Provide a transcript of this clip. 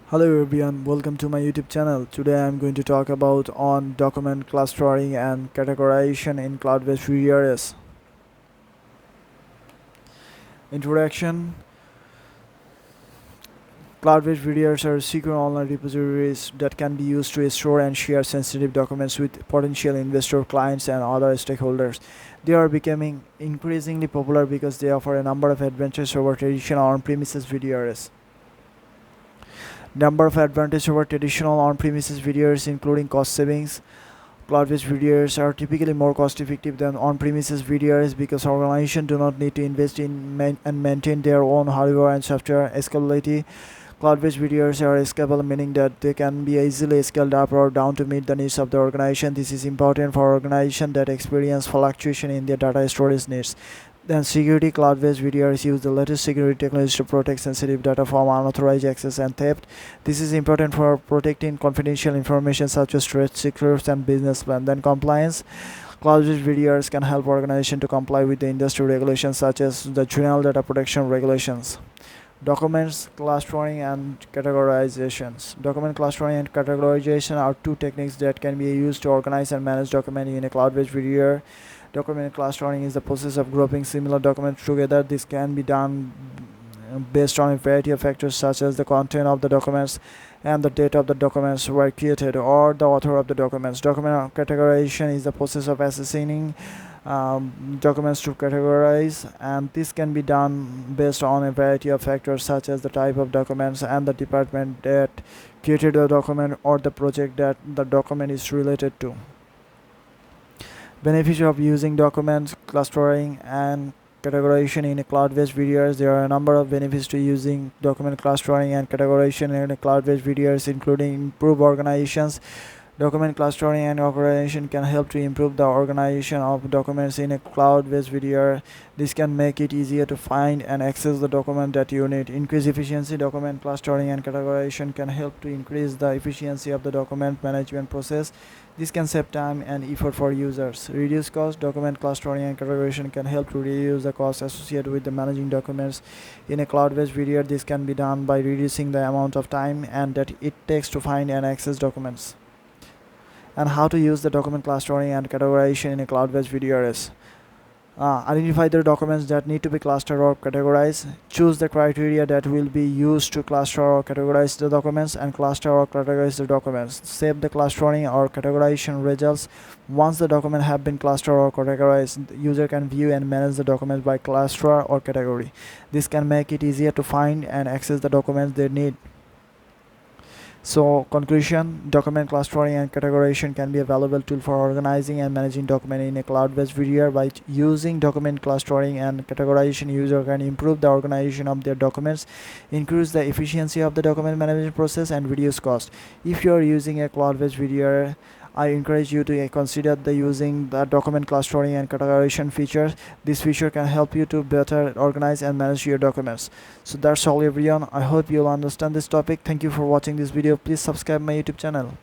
Hello everyone, welcome to my YouTube channel. Today I am going to talk about on document clustering and categorization in cloud-based VDRs. Introduction. Cloud-based VDRs are secure online repositories that can be used to store and share sensitive documents with potential investor clients and other stakeholders. They are becoming increasingly popular because they offer a number of advantages over traditional on-premises VDRs. Number of advantages over traditional on-premises VDRs including cost savings. Cloud-based VDRs are typically more cost-effective than on-premises VDRs because organizations do not need to invest in and maintain their own hardware and software. Scalability. Cloud-based VDRs are scalable, meaning that they can be easily scaled up or down to meet the needs of the organization. This is important for organizations that experience fluctuation in their data storage needs. Then security. Cloud-based VDRs use the latest security technologies to protect sensitive data from unauthorized access and theft. This is important for protecting confidential information such as trade secrets and business plan. Then compliance. Cloud-based VDRs can help organizations to comply with the industry regulations such as the General Data Protection Regulations. Documents clustering and categorizations. Document clustering and categorization are two techniques that can be used to organize and manage documents in a cloud-based VDR. Document clustering is the process of grouping similar documents together. This can be done based on a variety of factors such as the content of the documents and the date of the documents were created or the author of the documents. Document categorization is the process of assigning documents to categorize, and this can be done based on a variety of factors such as the type of documents and the department that created the document or the project that the document is related to. Benefits of using document clustering and categorization in a cloud-based VDRs. There are a number of benefits to using document clustering and categorization in a cloud-based VDRs, including improve organizations. Document clustering and organization can help to improve the organization of documents in a cloud-based VDR. This can make it easier to find and access the document that you need. Increase efficiency. Document clustering and categorization can help to increase the efficiency of the document management process. This can save time and effort for users. Reduce cost. Document clustering and categorization can help to reduce the cost associated with the managing documents in a cloud-based VDR. This can be done by reducing the amount of time and that it takes to find and access documents. And how to use the document clustering and categorization in a cloud-based VDRs. Identify the documents that need to be clustered or categorized. Choose the criteria that will be used to cluster or categorize the documents and cluster or categorize the documents. Save the clustering or categorization results. Once the document have been clustered or categorized, the user can view and manage the documents by cluster or category. This can make it easier to find and access the documents they need. So conclusion, document clustering and categorization can be a valuable tool for organizing and managing documents in a cloud-based VDR. By using document clustering and categorization, user can improve the organization of their documents, increase the efficiency of the document management process, and reduce cost. If you are using a cloud-based VDR, I encourage you to consider using the document clustering and categorization features. This feature can help you to better organize and manage your documents. So that's all everyone. I hope you'll understand this topic. Thank you for watching this video. Please subscribe my YouTube channel.